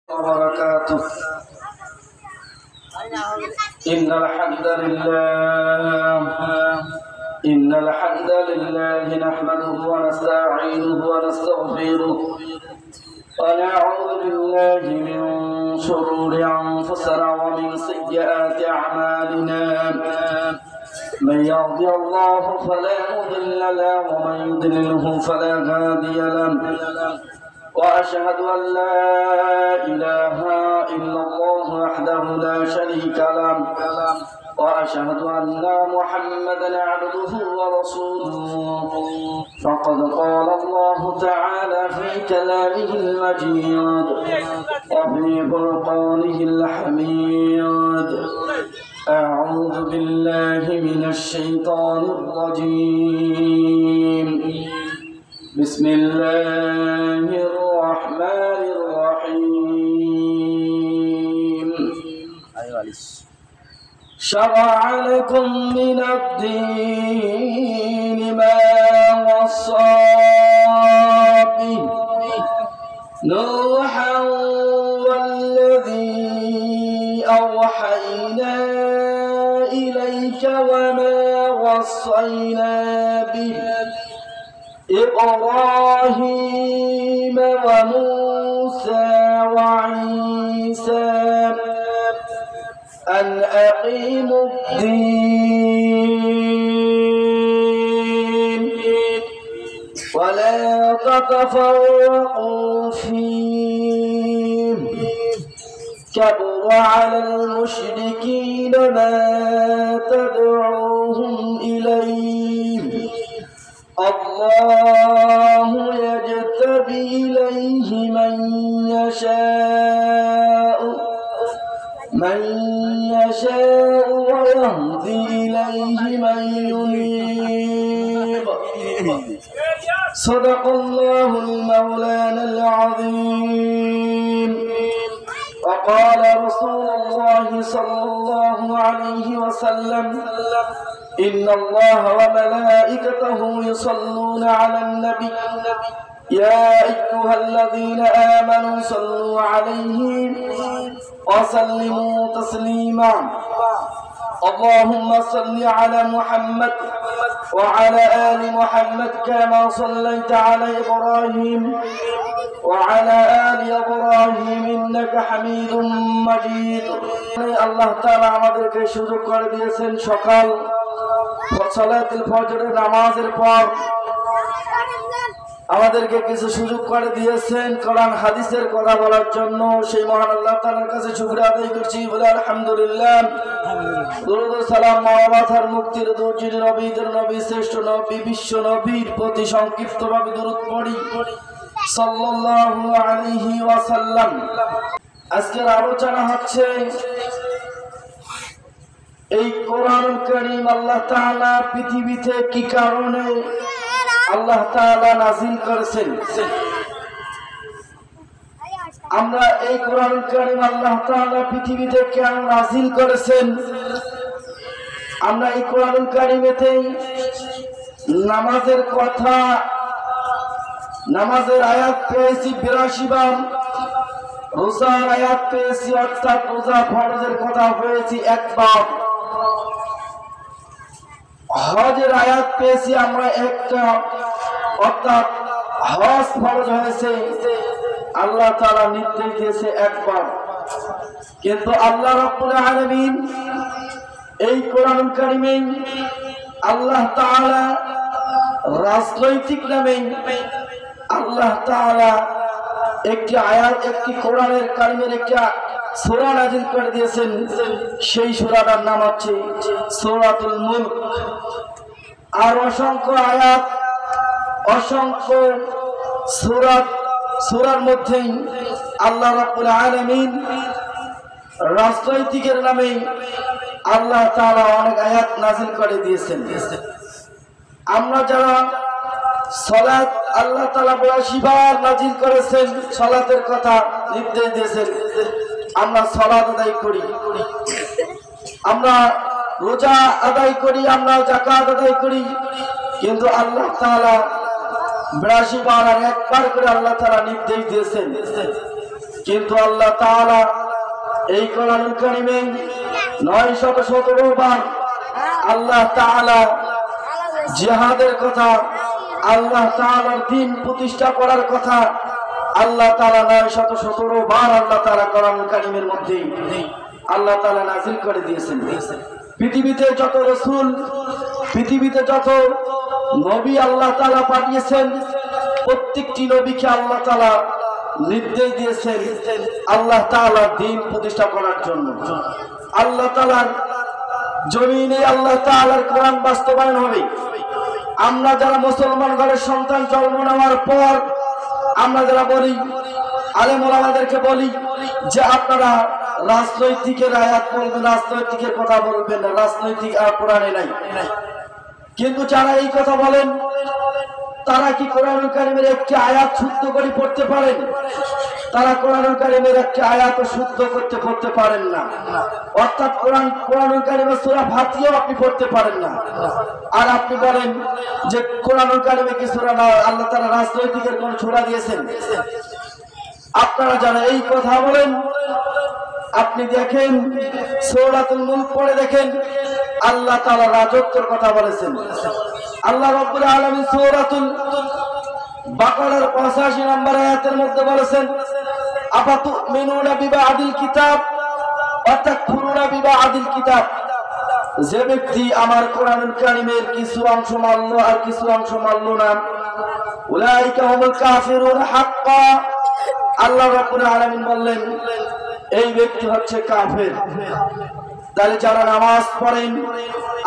وبركاته. إن الحمد لله نحمده ونستعينه ونستغفره ونعوذ بالله من شرور أنفسنا ومن سيئات أعمالنا. من يهدي الله فلا مضل له ومن يضلله فلا هادي له. وأشهد أن لا إله إلا الله وحده لا شريك له وأشهد أن محمدا عبده ورسوله. فقد قال الله تعالى في كلامه المجيد وفي فرقانه الحميد: أعوذ بالله من الشيطان الرجيم. بسم الله الرحمن الرحيم. شرع لكم من الدين ما وصى به نوحا والذي أوحينا إليك وما وصينا به إبراهيم وموسى وعيسى أن أقيموا الدين ولا تتفرقوا فيه كبر على المشركين ما تدعوهم إليه. الله يجتبي إليه من يشاء ويهدي إليه من ينيب. صدق الله المولانا العظيم. وقال رسول الله صلى الله عليه وسلم: إن الله وملائكته يصلون على النبي يا أيها الذين آمنوا صلوا عليه وسلموا تسليما. اللهم صل على محمد وعلى آل محمد كما صليت على إبراهيم وعلى آل إبراهيم إنك حميد مجيد. আল্লাহ তাআলা আমাদেরকে সুযোগ করে দিয়েছেন সকাল সালাতুল ফজরের নামাজের পর আমাদেরকে কিছু সুযোগ করে দিয়েছেন কোরআন হাদিসের কথা বলার জন্য। সেই মহান আল্লাহ তাআলার কাছে শুকরিয়া আদায় করছি, বলে আলহামদুলিল্লাহ। দরুদ ও সালাম মাওলানার মুক্তির দরজির নবীদের নবী শ্রেষ্ঠ নবী বিশ্ব নবীর প্রতি সংক্ষিপ্তভাবে দরুদ পড়ি সাল্লাল্লাহু আলাইহি ওয়াসাল্লাম। আজকের আলোচনা হচ্ছে এই কোরআনুল কারীম আল্লাহ তাআলা পৃথিবীতে কি কারণে আল্লাহ তাআলা নাযিল করেছেন। আমরা এই কোরআনুল কারীম আল্লাহ তাআলা পৃথিবীতে কেন নাযিল করেছেন, আমরা এই কোরআনুল কারীমেতে নামাজের কথা, নামাজের আয়াত পেয়েছি 82 বার, রোজার আয়াত পেয়েছি অর্থাৎ রোজা ফরজের কথা পেয়েছি একবার, হজের আয়াত পেয়েছি আমরা একটা অর্থাৎ হজ ফরজ হয়েছে আল্লাহ তাআলা নির্দেশ দিয়েছে একবার। কিন্তু আল্লাহ রাব্বুল আলামিন এই কোরআনুল কারীমে আল্লাহ তাআলা রাজনৈতিক নামে আল্লাহ তাআলা একটি আয়াত, একটি কোরআনের কারীমের একটা সূরা নাযিল করে দিয়েছেন। সেই সূরাটার নাম হচ্ছে সূরাতুল মুলক। আর অসংখ্য আয়াত, অসংখ্য সূরার মধ্যেই আল্লাহ রাব্বুল আলামিন রাজনৈতিকের নামে আল্লাহ তাআলা অনেক আয়াত নাযিল করে দিয়েছেন। আমরা যারা সালাত, আল্লাহ তাআলা 82 বার নাযিল করেছেন, সালাতের কথা নির্দেশ দিয়েছেন। আমরা সালাত আদায় করি, আমরা রোজা আদায় করি, আমরা যাকাত আদায় করি, কিন্তু আল্লাহ তাআলা 82 বার আর একবার করে আল্লাহ তাআলা নির্দেশ দিয়েছেন কিন্তু আল্লাহ তাআলা এই কোরআনুল কারীমে 917 বার আল্লাহ তাআলা জিহাদের কথা, আল্লাহ তাআলার দ্বীন প্রতিষ্ঠা করার কথা আল্লাহ তাআলা 917 বার আল্লাহ তাআলা কোরআনুল কারীমের মধ্যে আল্লাহ তাআলা নাযিল করে দিয়েছেন। পৃথিবীতে যত রাসূল, পৃথিবীতে যত নবী আল্লাহ তাআলা পাঠিয়েছেন, প্রত্যেকটি নবীকে আল্লাহ তাআলা নির্দেশ দিয়েছেন আল্লাহ তাআলার দ্বীন প্রতিষ্ঠা করার জন্য। আল্লাহ তাআলার জমিনে আল্লাহ তাআলার কোরআন বাস্তবায়ন হবে। আমরা যারা মুসলমান ঘরের সন্তান জন্ম নেওয়ার পর আমরা যারা বলি, আলেম ওলামাদেরকে বলি যে আপনারা রাজনৈতিকের আয়াত বলবেন, রাজনৈতিকের কথা বলবেন না, রাজনৈতিক আর কোরআনে নাই। কিন্তু যারা এই কথা বলেন তারা কি কোরআনুল কারীমের একটি আয়াত শুদ্ধ করে পড়তে পারেন? তারা কোরআনুল কারীমের একটি আয়াত শুদ্ধ করতে পড়তে পারেন না। অর্থাৎ কোরআনুল কারীমের সূরা ফাতিহা আপনি পড়তে পারেন না। আর আপনি বলেন যে কোরআনুল কারীমে কি সূরা না, আল্লাহ তাআলা রাজনৈতিকের কোন সূরা দিয়েছেন? আপনারা যারা এই কথা বলেন, আপনি দেখেন সূরাতুল মুলক পড়ে দেখেন, আল্লাহ তাআলা রাজত্বের কথা বলেছেন। আল্লাহ রাব্বুল আলামিন সূরাতুল বাকারার 85 নম্বর আয়াতের মধ্যে বলেছেন, আফাতুমিনুনা বিবাদিল কিতাব ওয়া তাকফুরুনা বিবাদিল কিতাব। যে ব্যক্তি আমার কোরআনুল কারীমের কিছু অংশ মানল আর কিছু অংশ মানল না, উলাইকা হুমুল কাফিরুন হাক্কা। আল্লাহ রাব্বুল আলামিন বললেন এই ব্যক্তি হচ্ছে কাফের। তাহলে যারা নামাজ পড়েন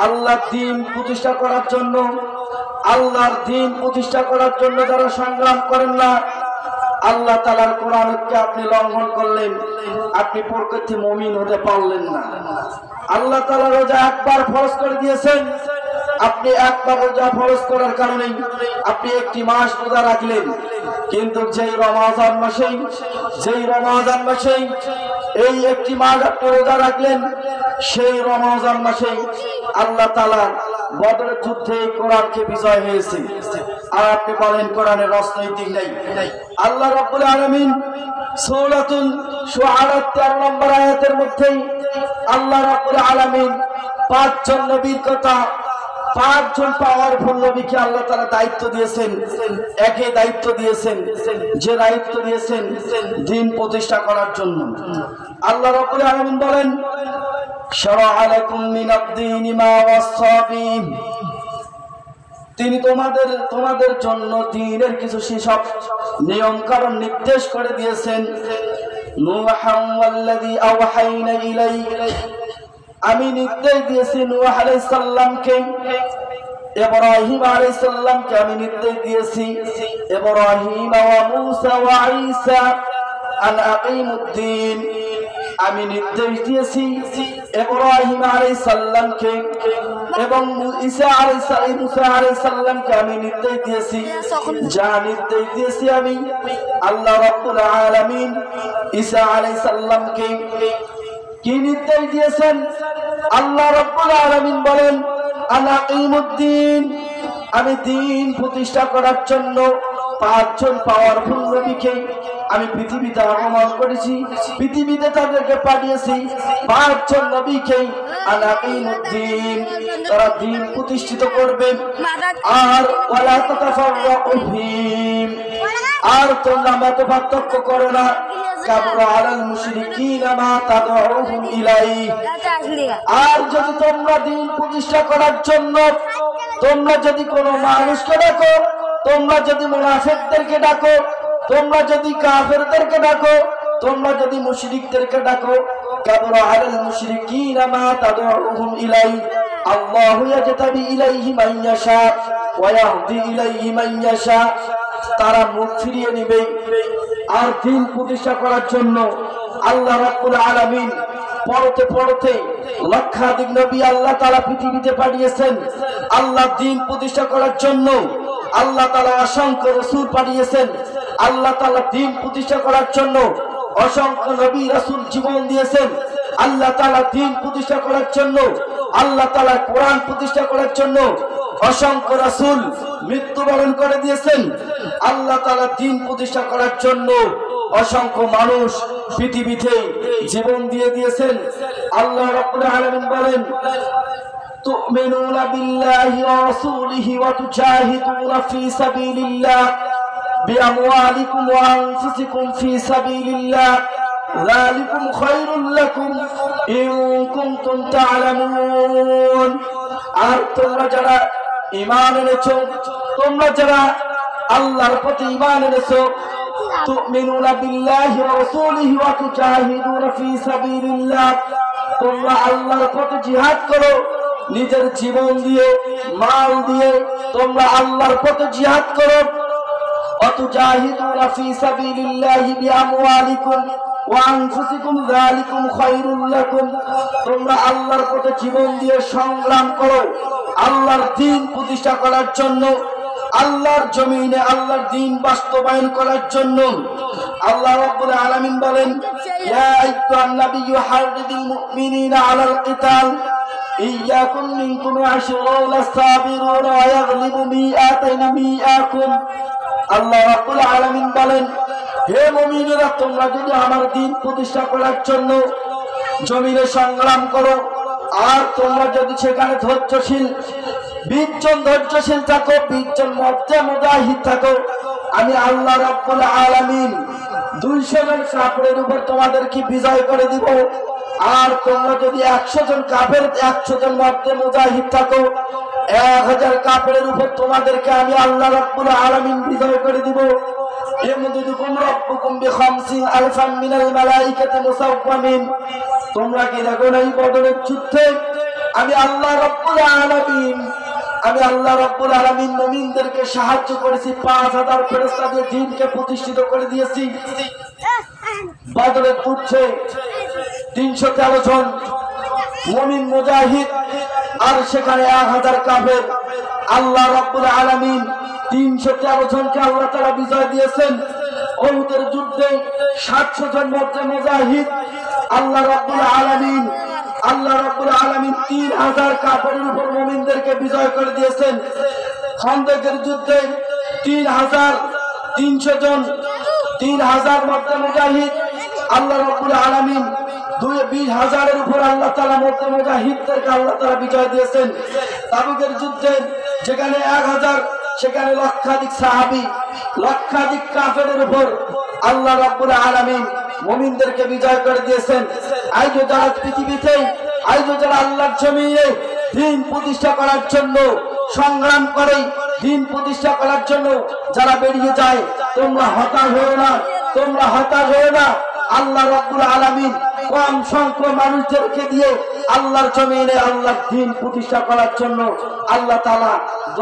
আল্লাহর দ্বীন প্রতিষ্ঠা করার জন্য, আল্লাহর দ্বীন প্রতিষ্ঠা করার জন্য যারা সংগ্রাম করেন না, আল্লাহ তাআলার কোরআনকে আপনি লঙ্ঘন করলেন, আপনি প্রকৃত মুমিন হতে পারলেন না। আল্লাহ তাআলা রোজা একবার ফরজ করে দিয়েছেন, আপনি একবার রোজা ফরজ করার কারণে আপনি একটি মাস রোজা রাখলেন। কিন্তু যেই রমজান মাসে এই একটি মাস আপনি রোজা রাখলেন, সেই রমজান মাসে আল্লাহ তাআলা বদরের যুদ্ধে কোরআনকে বিজয় হয়েছে। আর আপনি বলেন কোরআনের রাজনৈতিক নেই। আল্লাহ রাব্বুল আলামিন সূরাতুল শুআরা 13 নম্বর আয়াতের মধ্যে আল্লাহ রাব্বুল আলামিন 5 জন নবীর কথা, 5 জন পাওয়ারফুল নবীকে আল্লাহ তাআলা দায়িত্ব দিয়েছেন। একে দায়িত্ব দিয়েছেন, যে দায়িত্ব দিয়েছেন দ্বীন প্রতিষ্ঠা করার জন্য। আল্লাহ রাব্বুল আলামিন বলেন, শারা'a লাকুম মিনাদ-দীনি মা ওয়াসা বিহি। তিনি তোমাদের জন্য দ্বীনের কিছু সেসব নিয়ম কারণ নির্দেশ করে দিয়েছেন। নূহান ওয়াল্লাযী আওহাইনা ইলাইহি। আমি নির্দেশ দিয়েছি নূহ আলাইহিস সালামকে, ইব্রাহিম আলাইহিস সালামকে আমি নির্দেশ দিয়েছি, ইব্রাহিম ওয়া মূসা ওয়া ঈসা আন আকিমুদ্দীন। আমি নির্দেশ দিয়েছি ইব্রাহিম আলাইহিস সালামকে এবং ঈসা আলাইহিস সালামকে আমি নির্দেশ দিয়েছি, যা নির্দেশ দিয়েছি আমি আল্লাহ রাব্বুল আলামিন ঈসা আলাইহিস সালামকে। কি নির্দেশ দিয়েছেন? আল্লাহ রাব্বুল আলামিন বলেন, আনা আকিমুদ্দীন। আমি দ্বীন প্রতিষ্ঠা করার জন্য 5 জন পাওয়ারফুল নবীকে আমি পৃথিবীতে আগমন করেছি, পৃথিবীতে তাদেরকে পাঠিয়েছি 5 জন নবীকে। আনা আকিমুদ্দীন, তারা দ্বীন প্রতিষ্ঠিত করবেন। আর ওয়ালা তাতাফাররাকু ফীহি, আর তোমরা মত পার্থক্য করো না। কাবরা আলাল মুশরিকিনা মা তাদউহুম ইলাইহি। আর যদি তোমরা দ্বীন প্রতিষ্ঠা করার জন্য তোমরা যদি কোনো মানুষকে ডাকো, তোমরা যদি মুনাফিকদেরকে ডাকো, তোমরা যদি কাফেরদেরকে ডাকো, তোমরা যদি মুশরিকদেরকে ডাকো, কাবরা আলাল মুশরিকিনা মা তাদউহুম ইলাইহি। আল্লাহু ইয়াজতাবি ইলাইহি মান ইয়াশা ওয়া ইয়াহদি ইলাইহি মান ইয়াশা। তারা মুখ ফিরিয়ে নেবে। আর দ্বীন প্রতিষ্ঠা করার জন্য আল্লাহ রাব্বুল আলামিন পড়তে লক্ষাধিক নবী আল্লাহ তাআলা পৃথিবীতে পাঠিয়েছেন। আল্লাহ দ্বীন প্রতিষ্ঠা করার জন্য আল্লাহ তাআলা অসংখ্য রাসূল পাঠিয়েছেন। আল্লাহ তাআলা দ্বীন প্রতিষ্ঠা করার জন্য অসংখ্য নবী রাসূল জীবন দিয়েছেন। আল্লাহ তাআলা দ্বীন প্রতিষ্ঠা করার জন্য, আল্লাহ তাআলা কোরআন প্রতিষ্ঠা করার জন্য অসংখ্য রাসূল মৃত্যুবরণ করে দিয়েছেন। আল্লাহ তাআলা দ্বীন প্রতিষ্ঠা করার জন্য অসংখ্য মানুষ পৃথিবীতে জীবন দিয়ে দিয়েছেন। আল্লাহ রাব্বুল আলামিন বলেন তুমিনুনা বিল্লাহি ওয়া রাসূলিহি ওয়া তুজাহিদুনা ফি সাবিলিল্লাহ বিআমওয়ালিকুম ওয়া আনফুসিকুম ফি সাবিলিল্লাহ যালিকুম খায়রুল লাকুম ইন কুনতুম তা'লামুন। আর তোমরা যারা ঈমান এনেছো, তোমরা যারা আল্লাহর প্রতি ঈমান এনেছো, তুমিনুনা বিল্লাহি ওয়া রাসূলিহি ওয়া তুজাহিদুনা ফি সাবিলিল্লাহ, তোমরা আল্লাহর পথে জিহাদ করো, নিজের জীবন দিয়ে মাল দিয়ে তোমরা আল্লাহর পথে জিহাদ করো। অতুজাহিদুনা ফি সাবিলিল্লাহি বিআমওয়ালিকুম ওয়া আনফুসিকুম যালিকুম খায়রুল লাকুম, তোমরা আল্লাহর পথে জীবন দিয়ে সংগ্রাম করো আল্লাহর দ্বীন প্রতিষ্ঠা করার জন্য, আল্লাহর জমিনে আল্লাহর দ্বীন বাস্তবায়ন করার জন্য। আল্লাহ রাব্বুল আলামিন বলেন ইয়া আইয়ুহান নাবিয়্যু হাররিদিল মুমিনিনা আলাল কিতাল ইয়াকুম মিনকুম আশরুন সাবিরুন ওয়া ইয়াগলিবু মিআতাইন মিআকুম। আল্লাহ রাব্বুল আলামিন বলেন হে মুমিনেরা, তোমরা যদি আমার দ্বীন প্রতিষ্ঠা করার জন্য জমিনে সংগ্রাম করো, আর তোমরা যদি সেখানে ধৈর্যশীল 20 জন ধৈর্যশীল থাকো, 20 জন মধ্যে মুজাহিদ থাকো, আমি আল্লাহ রাব্বুল আলামিন 200 জন কাফেরের উপর তোমাদেরকে বিজয় করে দিব। আর তোমরা যদি 100 জন কাফের 100 জন মধ্যে মুজাহিদ থাকো, 1000 কাফেরের উপর তোমাদেরকে আমি আল্লাহ রাব্বুল আলামিন বিজয় করে দিব। ইয়ামুদুকুম রাব্বুকুম বিখামসিন আলফান মিনাল মালাইকাতি মুসাওয়ামিন। তোমরা কি দেখো না এই বদরের যুদ্ধে আমি আল্লাহ রাব্বুল আলামিন মুমিনদেরকে সাহায্য করেছি, 5000 ফেরেশতা দিয়ে দ্বীনকে প্রতিষ্ঠিত করে দিয়েছি। বদরের যুদ্ধে 313 জন মুমিন মুজাহিদ আর সেখানে 1000 কাফের। আল্লাহ রাব্বুল আলামিন 313 জনকে আল্লাহ তাআলা বিজয় দিয়েছেন। উহুদের যুদ্ধে 700 জন মধ্যে মুজাহিদ আল্লাহ রাব্বুল আলামিন 3000 কাফেরের উপর মুমিনদেরকে বিজয় করে দিয়েছেন। খন্দকের যুদ্ধে 3300 জন 3000 মধ্যে মুজাহিদ আল্লাহ রাব্বুল আলামিন 20,000-এর উপর আল্লাহ তাআলা মধ্যে মুজাহিদদেরকে আল্লাহ তাআলা বিজয় দিয়েছেন। তাবুকের যুদ্ধে যেখানে 1000 সেখানে লক্ষাধিক সাহাবী লক্ষাধিক কাফেরের উপর আল্লাহ রাব্বুল আলামিন মুমিনদেরকে বিজয় করে দিয়েছেন। আজ যারা পৃথিবীতে যারা আল্লাহর জমিনে দ্বীন প্রতিষ্ঠা করার জন্য সংগ্রাম করে, দ্বীন প্রতিষ্ঠা করার জন্য যারা বেরিয়ে যায়, তোমরা হতাশ হও না, তোমরা হতাশ হও না। আল্লাহ রাব্বুল আলামিন কম সংখ্যক মানুষদেরকে দিয়ে আল্লাহর জমিনে আল্লাহর দ্বীন প্রতিষ্ঠা করার জন্য আল্লাহ তাআলা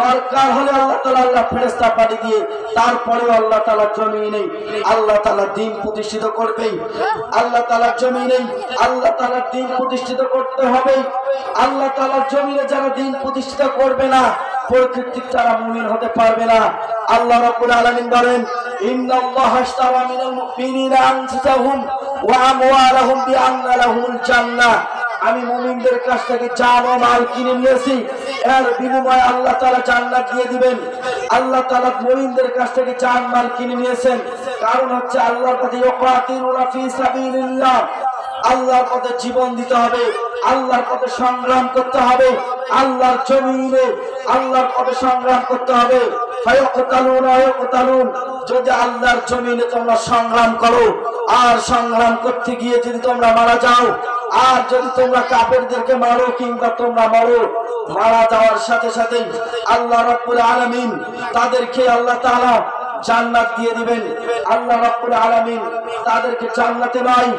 দরকার হলে আল্লাহ তাআলা ফেরেশতা পাঠিয়ে দিয়ে তারপরেও আল্লাহ তাআলার জমিনে আল্লাহ তাআলা দ্বীন প্রতিষ্ঠিত করবেই। আল্লাহ তাআলার জমিনে আল্লাহ তাআলার দ্বীন প্রতিষ্ঠিত করতে হবে। আল্লাহ তাআলার জমিনে যারা দ্বীন প্রতিষ্ঠিত করবে না, প্রকৃতিক তারা মুমিন হতে পারবে না। আল্লাহ রাব্বুল আলামিন বলেন ইন্নাল্লাহা আশতারা মিনাল মুমিনিনা আনফুসাহুম ওয়া আমওয়ালাহুম বিআন্না লাহুমুল জান্নাহ। আমি মুমিনদের কাছ থেকে জান ও মাল কিনে নিয়েছি, এর বিনিময়ে আল্লাহ তাআলা জান্নাত দিয়ে দিবেন। আল্লাহ তাআলা মুমিনদের কাছ থেকে জান মাল কিনে নিয়েছেন, কারণ হচ্ছে আল্লাহর পথে ইউকাতিলুনা ফি সাবিলিল্লাহ, আল্লাহর পথে জীবন দিতে হবে, আল্লাহর পথে সংগ্রাম করতে হবে, আল্লাহর জমিনে আল্লাহর পথে সংগ্রাম করতে হবে। ফায়াকতালুনা ইয়াকতালুন, যদি আল্লাহর জমিনে তোমরা সংগ্রাম করো আর সংগ্রাম করতে গিয়ে যদি তোমরা মারা যাও, আর যদি তোমরা কাফেরদেরকে মারো কিংবা তোমরা মারা যাওয়ার সাথে সাথে আল্লাহ রাব্বুল আলামিন তাদেরকে আল্লাহ তাআলা জান্নাত দিয়ে দিবেন। আল্লাহ রাব্বুল আলামিন তাদেরকে জান্নাতে নয়,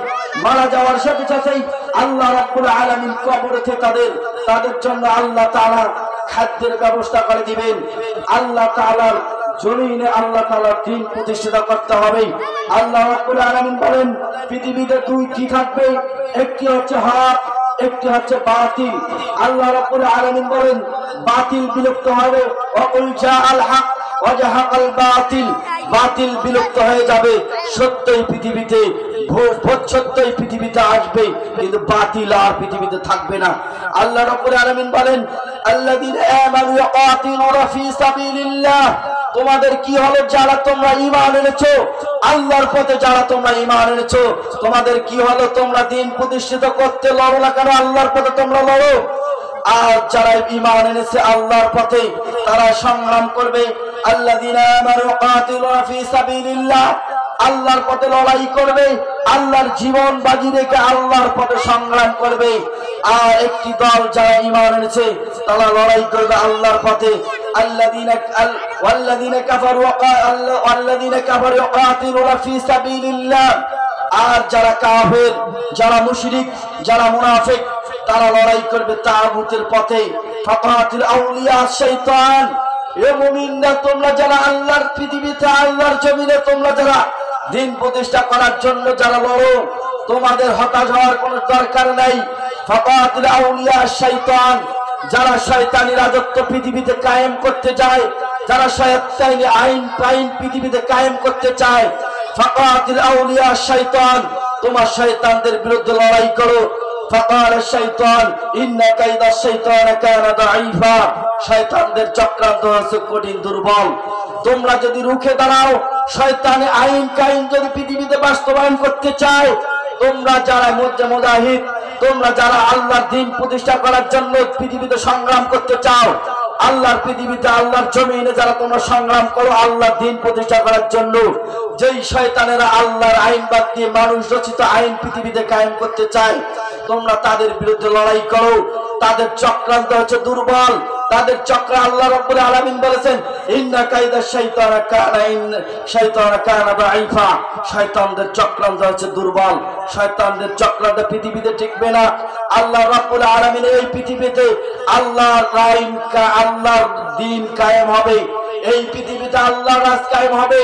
মারা যাওয়ার সাথে সাথে আল্লাহ রাব্বুল আলামিন কবরেতে তাদের জন্য আল্লাহ তাআলা খাদ্যের ব্যবস্থা করে দিবেন। আল্লাহ তাআলার জমিনে আল্লাহ তাআলার দ্বীন প্রতিষ্ঠিত করতে হবে। আল্লাহ রাব্বুল আলামিন বলেন পৃথিবীতে দুইটি থাকবে, একটি হচ্ছে হক, একটি হচ্ছে বাতিল। আল্লাহ রাব্বুল আলামিন বলেন বাতিল বিলুপ্ত হবে, ওয়াকুল জাআল হক ওয়া জাহাকাল বাতিল, বাতিল বিলুপ্ত হয়ে যাবে, সত্যই পৃথিবীতে সত্যই পৃথিবীতে আসবে, কিন্তু বাতিল আর পৃথিবীতে থাকবে না। আল্লাহ রাব্বুল আলামিন বলেন আল্লাযীনা আমানু ইয়াকাতিলুনা ফি সাবিলিল্লাহ তোমাদের কি হলো যারা তোমরা ঈমান এনেছো আল্লাহর পথে, যারা তোমরা ঈমান এনেছো তোমাদের কি হলো তোমরা দিন প্রতিষ্ঠিত করতে লড়ো না কেন? আল্লাহর পথে তোমরা লড়ো। আর যারা ঈমান এনেছে আল্লাহর পথে তারা সংগ্রাম করবে। আল্লাযীনা আমানু কাতিলুনা ফি সাবিলিল্লাহ, আল্লাহর পথে লড়াই করবে, আল্লাহর জীবন বাজি রেখে আল্লাহর পথে সংগ্রাম করবে। আর একটি দল যারা ঈমান এনেছে তারা লড়াই করবে আল্লাহর পথে। ওয়াল্লাযীনা কাফারু কাতিলুনা ফি সাবিলিল্লাহ, আর যারা কাফের, যারা মুশরিক, যারা মুনাফিক তারা লড়াই করবে তাগুতের পথে। ফাকাতিল আউলিয়া শাইতান, এ মুমিনরা তোমরা যারা আল্লাহর পৃথিবীতে আল্লাহর জমিনে তোমরা যারা দিন প্রতিষ্ঠা করার জন্য যারা লড়ো, তোমাদের হতাশ হওয়ার কোনো দরকার নাই। ফাকাতিল আউলিয়া শাইতান, যারা শয়তানি রাজত্ব পৃথিবীতে কায়েম করতে যায়, যারা শয়তানি আইন পৃথিবীতে কায়েম করতে চায়, ফাকাতিল আউলিয়া শাইতান, তোমার শয়তানদের বিরুদ্ধে লড়াই করো। ফাকাল শাইতান ইন্না কাইদা শাইতান কানা দাঈফা, শয়তানদের চক্রান্ত হচ্ছে কঠিন, দুর্বল। তোমরা যদি রুখে দাঁড়াও, শয়তানি আইন কায়েম যদি পৃথিবীতে বাস্তবায়ন করতে চাও, তোমরা যারা মুজাহিদ, তোমরা যারা আল্লাহর দ্বীন প্রতিষ্ঠা করার জন্য পৃথিবীতে সংগ্রাম করতে চাও, আল্লাহর পৃথিবীতে আল্লাহর জমিনে যারা তোমরা সংগ্রাম করো আল্লাহর দ্বীন প্রতিষ্ঠা করার জন্য, যেই শয়তানেরা আল্লাহর আইন বাদ দিয়ে মানুষ রচিত আইন পৃথিবীতে কায়েম করতে চায়, তোমরা তাদের বিরুদ্ধে লড়াই করো। তাদের চক্রান্ত হচ্ছে দুর্বল, তাদের চক্র আল্লাহ রাব্বুল আলামিন বলেছেন ইন্না কাইদা শাইতান কানা দাঈফা, শয়তানদের চক্রান্ত হচ্ছে দুর্বল, শয়তানদের চক্রান্ত পৃথিবীতে টিকবে না। আল্লাহ রাব্বুল আলামিন এই পৃথিবীতে আল্লাহর আইন আল্লাহর দ্বীন কায়েম হবে, এই পৃথিবীতে আল্লাহর রাজ কায়েম হবে।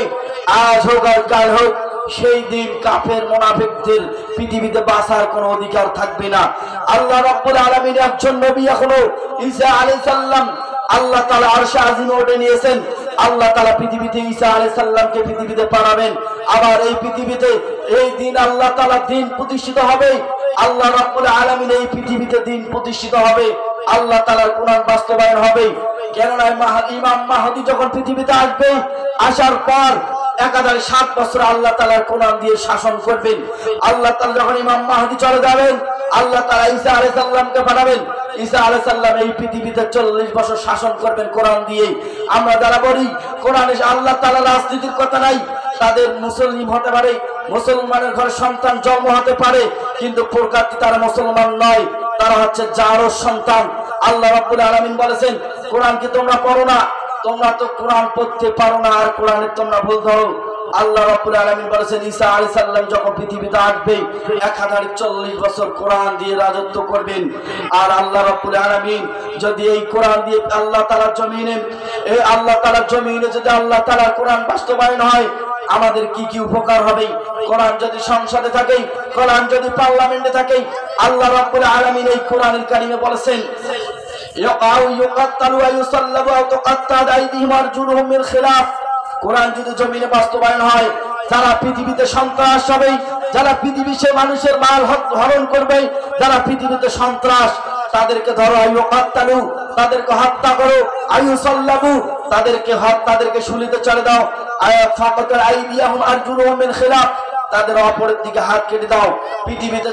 আজ হোক আর কাল হোক, সেই দিন কাফের মুনাফিকদের পৃথিবীতে বাঁচার কোনো অধিকার থাকবে না। আল্লাহ রাব্বুল আলামিন একজন নবী এখনো ঈসা আলাইহিস সালাম আল্লাহ তাআলা আরশে আজিমে উঠে নিয়েছেন। আল্লাহ তাআলা পৃথিবীতে ঈসা আলাইহিস সালামকে পৃথিবীতে পাঠাবেন। আবার এই পৃথিবীতে এই দিন আল্লাহ তাআলা দিন প্রতিষ্ঠিত হবে। আল্লাহ রাব্বুল আলামিন এই পৃথিবীতে দিন প্রতিষ্ঠিত হবে, আল্লাহ তাআলার কোরআন বাস্তবায়ন হবে। কেননা ইমাম মাহদী যখন পৃথিবীতে আসবে, আসার পর 1007 বছর আল্লাহ তাআলার কোরআন দিয়ে শাসন করবেন। আল্লাহ তাআলা যখন ইমাম মাহদী চলে যাবেন, আল্লাহ তাআলা ঈসা আলাইহিস সালামকে পাঠাবেন। ঈসা আলাইহিস সালাম এই পৃথিবীতে 40 বছর শাসন করবেন কোরআন দিয়ে। আমরা যারা বলি কোরআনে আল্লাহ তাআলা রাজনীতির কথা নাই, তাদের মুসলিম হতে পারে, মুসলমানের ঘরে সন্তান জন্ম হতে পারে, কিন্তু প্রকৃতি তারা মুসলমান নয়, তারা হচ্ছে জারোর সন্তান। আল্লাহ রাব্বুল আলামিন বলেছেন কোরআন কি তোমরা পড়ো না? তোমরা তো কোরআন পড়তে পারো না, আর কোরআনের তোমরা ভুল ধরো। আল্লাহ রাব্বুল আলামিন বলেছেন ঈসা আলাইহিস সালাম যখন পৃথিবীতে আসবে 1040 বছর কোরআন দিয়ে রাজত্ব করবেন। আর আল্লাহ রাব্বুল আলামিন যদি এই কোরআন দিয়ে আল্লাহ তাআলার জমিনে যদি আল্লাহ তাআলার কোরআন বাস্তবায়ন হয়, আমাদের কি কি উপকার হবে? কোরআন যদি সংসদে থাকে, কোরআন যদি পার্লামেন্টে থাকে, আল্লাহ রাব্বুল আলামিন এই কোরআনুল কারীমে বলেছেন কোরআন যদি জমিনে বাস্তবায়ন হয়, যারা পৃথিবীতে সন্ত্রাস হবে, যারা পৃথিবীতে মানুষের মাল হরণ করবে, যারা পৃথিবীতে সন্ত্রাস, তাদেরকে ধরো, আইয়ুকাত্তালু, তাদেরকে হত্যা করো, আইয়ুসাল্লাবু, তাদেরকে শুলিতে চলে দাও, ফাকাতাল আইদিয়াহুম আরজুলুহুম মিন খিলাফ, তাদের অপরের দিকে হাত কেটে দাও। পৃথিবীতে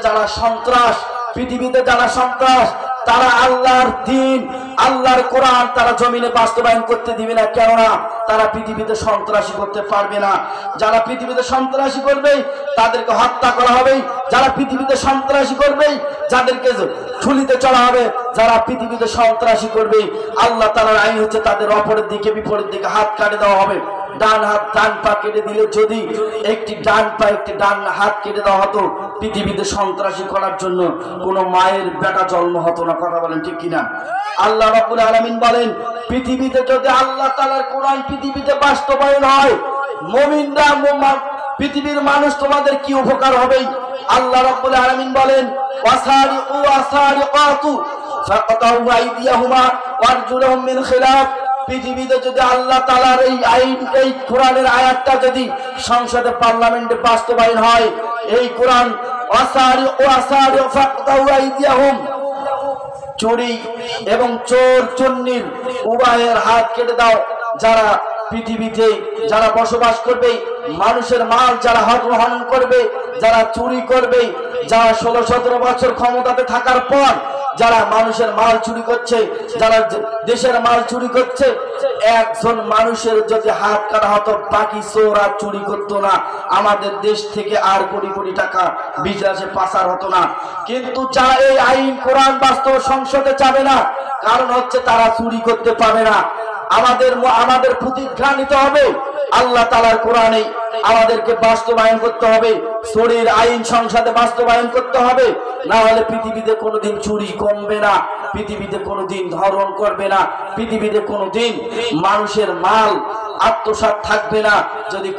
যারা সন্ত্রাস তারা আল্লাহর দ্বীন, আল্লাহর কোরআন তারা জমিনে বাস্তবায়ন করতে দিবে না। কেননা তারা পৃথিবীতে সন্ত্রাসী করতে পারবে না। যারা পৃথিবীতে সন্ত্রাসী করবে তাদেরকে হত্যা করা হবে, যারা পৃথিবীতে সন্ত্রাসী করবে যাদেরকে ঝুলিতে চলা হবে, যারা পৃথিবীতে সন্ত্রাসী করবে আল্লাহ তাআলার আইন হচ্ছে তাদের অপরের দিকে বিপরীত দিকে হাত কাটে দেওয়া হবে। ডান হাত ডান পা কেটে দিলে, যদি একটি ডান পা একটি ডান হাত কেটে দেওয়া হতো, পৃথিবীতে সন্ত্রাসী করার জন্য কোন মায়ের বেটা জন্ম হতো না। কথা বলেন ঠিক কিনা? আল্লাহ রাব্বুল আলামিন বলেন পৃথিবীতে যদি আল্লাহ তাআলার কোরআন পৃথিবীতে বাস্তবায়ন হয়, মুমিনরা পৃথিবীর মানুষ তোমাদের কি উপকার হবে? আল্লাহ রাব্বুল আলামিন বলেন ওয়াসারিকু ওয়াসারিকাতু ফাকাতাউ আইদিয়াহুমা ওয়ারজুলুহুম মিন খিলাফ। পৃথিবীতে যদি আল্লাহ তাআলার এই আইন, এই কোরআনের আয়াতটা যদি সংসদে পার্লামেন্টে বাস্তবায়ন হয়, এই কোরআন চুরি এবং চোর চুন্নির উভয়ের হাত কেটে দাও, যারা পৃথিবীতে যারা বসবাস করবে, মানুষের মাল যারা হরণ করবে, যারা চুরি করবে, যারা 16-17 বছর ক্ষমতাতে থাকার পর যারা মানুষের মাল চুরি করছে, যারা দেশের মাল চুরি করছে, একজন মানুষের যদি হাত কাটা হতো বাকি চোরা চুরি করতো না, আমাদের দেশ থেকে আর কোটি কোটি টাকা বিদেশে পাচার হতো না। কিন্তু যারা এই আইন কোরআন বাস্তব সংসদে যাবে না, কারণ হচ্ছে তারা চুরি করতে পাবে না। আমাদের প্রতিজ্ঞা নিতে হবে, আল্লাহ তাআলার কোরআনে আমাদেরকে বাস্তবায়ন করতে হবে, চুরির আইন সংসদে বাস্তবায়ন করতে হবে, না হলে পৃথিবীতে কোনোদিন চুরি কমবে না, পৃথিবীতে কোনোদিন ধরণ করবে না, পৃথিবীতে কোনোদিন মানুষের মাল আত্মসাৎ থাকবে না। যদি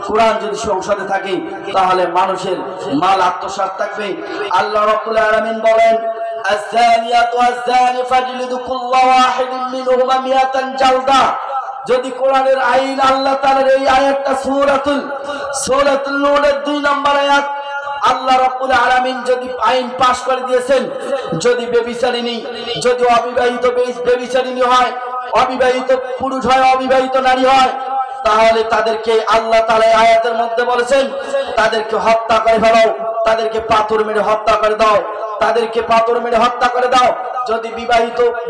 কোরআন যদি সংসদে থাকে তাহলে মানুষের মাল আত্মসাৎ থাকবে। আল্লাহ রাব্বুল আলামিন বলেন, الزانية والزاني فاجلدوا كل واحد منهما 100 جلدة। যদি কোরআনের আইন, আল্লাহ তাআলার এই আয়াতটা সূরাতুল নূরের 2 নম্বর আয়াত, আল্লাহ রাব্বুল আলামিন যদি আইন পাশ করে দিয়েছেন, যদি ব্যভিচারিণী, যদি অবিবাহিত ব্যভিচারিণী হয়, অবিবাহিত পুরুষ হয়, অবিবাহিত নারী হয়, তাহলে তাদেরকে আল্লাহ তাআলা আয়াতের মধ্যে বলেছেন তাদেরকে হত্যা করে ফেলো, তাদেরকে পাথর মেরে হত্যা করে দাও, তাদেরকে পাথর মেরে হত্যা করে দাও। যদি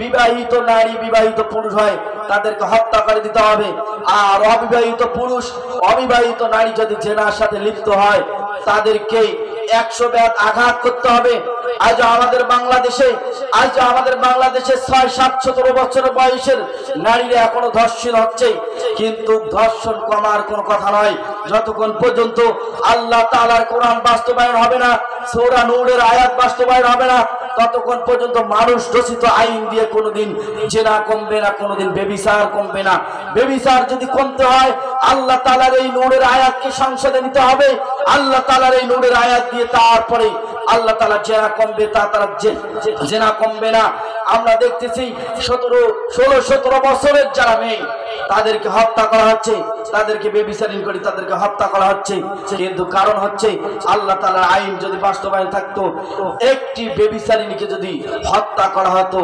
বিবাহিত নারী, বিবাহিত পুরুষ হয়, তাদেরকে হত্যা করে দিতে হবে। আর অবিবাহিত পুরুষ, অবিবাহিত নারী যদি জেনার সাথে লিপ্ত হয়, তাদেরকে 100 বেত আঘাত করতে হবে। আজ আমাদের বাংলাদেশে 6-7 বছর বয়সের নারীরা এখনো ধর্ষণ হচ্ছে, কিন্তু ধর্ষণ কমার কোনো কথা নয় যতক্ষণ পর্যন্ত আল্লাহ তাআলার কোরআন বাস্তবায়ন হবে না, সূরা নূরের আয়াত বাস্তবায়ন হবে না, ততক্ষণ পর্যন্ত মানুষ রচিত আইন দিয়ে কোনোদিন জিনা কমবে না, কোনোদিন ব্যভিচার কমবে না। ব্যভিচার যদি কমতে হয়, আল্লাহ তাআলার এই নূরের আয়াতকে সংসদে নিতে হবে। আল্লাহ তাআলার এই নূরের আয়াত দিয়ে তারপরে আল্লাহ তাআলা জিনা কমবে, তারা জিনা কমবে না। আমরা দেখতেছি 16-17 বছরের যারা মেয়ে, তাদেরকে হত্যা করা হচ্ছে, তাদেরকে ব্যভিচারিণী করে তাদেরকে হত্যা করা হচ্ছে। কিন্তু কারণ হচ্ছে আল্লাহ তাআলার আইন যদি বাস্তবায়ন থাকতো, একটি ব্যভিচারিণীকে যদি হত্যা করা হতো,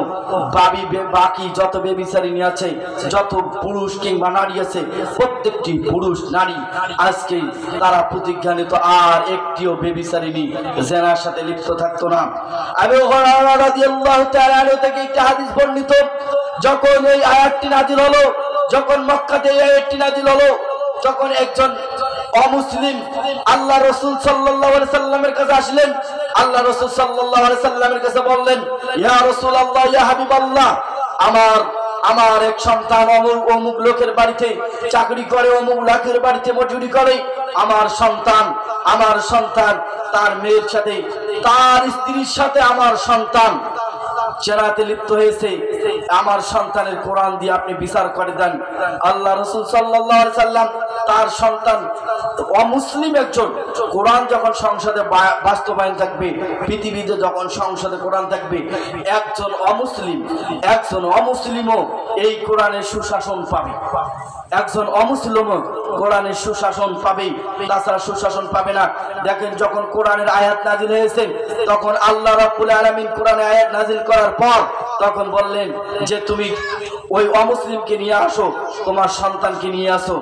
বাকি যত ব্যভিচারিণী আছে, যত পুরুষ কিংবা নারী আছে, প্রত্যেকটি পুরুষ নারী আজকে তারা প্রতিজ্ঞা নিত আর একটিও ব্যভিচারিণী জিনার সাথে লিপ্ত থাকতো না। আবু হুরায়রা রাদিয়াল্লাহু তাআলা আনহু থেকে একটি হাদিস বর্ণিত, যখন এই আয়াতটি নাযিল হলো, যখন মক্কাতে এই আয়াতটি নাযিল হলো, তখন একজন অমুসলিম আল্লাহ রাসূল সাল্লাল্লাহু আলাইহি সাল্লামের কাছে আসলেন। আল্লাহ রাসূল সাল্লাল্লাহু আলাইহি সাল্লামের কাছে বললেন, ইয়া রাসূলুল্লাহ, ইয়া হাবিবাল্লাহ, আমার এক সন্তান অমুক লোকের বাড়িতে চাকরি করে, অমুক লোকের বাড়িতে মজুরি করে। আমার সন্তান তার মেয়ের সাথে, তার স্ত্রীর সাথে আমার সন্তান জেনাতে লিপ্ত হয়েছে। আমার সন্তানের কোরআন দিয়ে আপনি বিচার করে দেন। আল্লাহ রাসূল সাল্লাল্লাহু আলাইহি সাল্লাম তার সন্তান অমুসলিম একজন, কোরআন যখন সংসদে বাস্তবায়ন থাকবে, পৃথিবীতে যখন সংসদে কোরআন থাকবে, একজন অমুসলিমও এই কোরআনের সুশাসন পাবে। একজন অমুসলিমও কোরআনের সুশাসন পাবে, তাছাড়া সুশাসন পাবে না। দেখেন, যখন কোরআনের আয়াত নাজিল হয়েছে, তখন আল্লাহ রাব্বুল আলামিন কোরআনের আয়াত নাজিল করার পর তখন বললেন যে তুমি ওই অমুসলিমকে নিয়ে আসো, তোমার সন্তানকে নিয়ে আসো,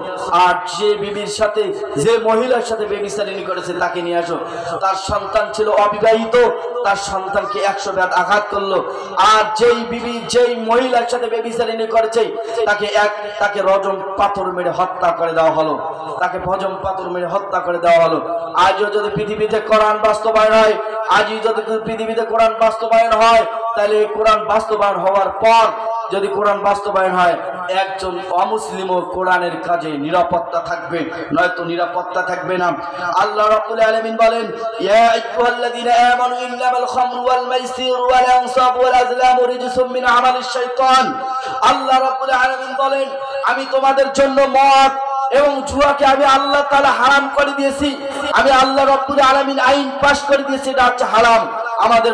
আর যে বিবির সাথে, যে মহিলার সাথে ব্যভিচারিণী করেছে তাকে নিয়ে আসো। তার সন্তান ছিল অবিবাহিত, তার সন্তানকে 100 বেত আঘাত করলো। আর যেই মহিলার সাথে ব্যভিচারিণী করেছে তাকে রজম পাথর মেরে হত্যা করে দেওয়া হলো, তাকে ভজম পাথর মেরে হত্যা করে দেওয়া হলো। আজও যদি পৃথিবীতে কোরআন বাস্তবায়ন হয়, তাহলে কোরআন বাস্তবায়ন হওয়ার পর যদি কোরআন বাস্তবায়ন হয়, একজন অমুসলিমও কোরআনের কাজে নিরাপত্তা থাকবে, নয়তো নিরাপত্তা থাকবে না। আল্লাহ রাব্বুল আলামিন বলেন, ইয়া আইয়ুহাল্লাযীনা আমানু ইন্নামাল খামরু ওয়াল মাইসিরু ওয়াল আনসাবু ওয়াল আজলামু রিজসুম মিন আমালিশ শাইতান। আল্লাহ রাব্বুল আলামিন বলেন, আমি তোমাদের জন্য মদ এবং জুয়াকে আমি আল্লাহ তাআলা হারাম করে দিয়েছি। আমি আল্লাহ রাব্বুল আলামিন আইন পাশ করে দিয়েছি, এটা হচ্ছে হারাম। আমাদের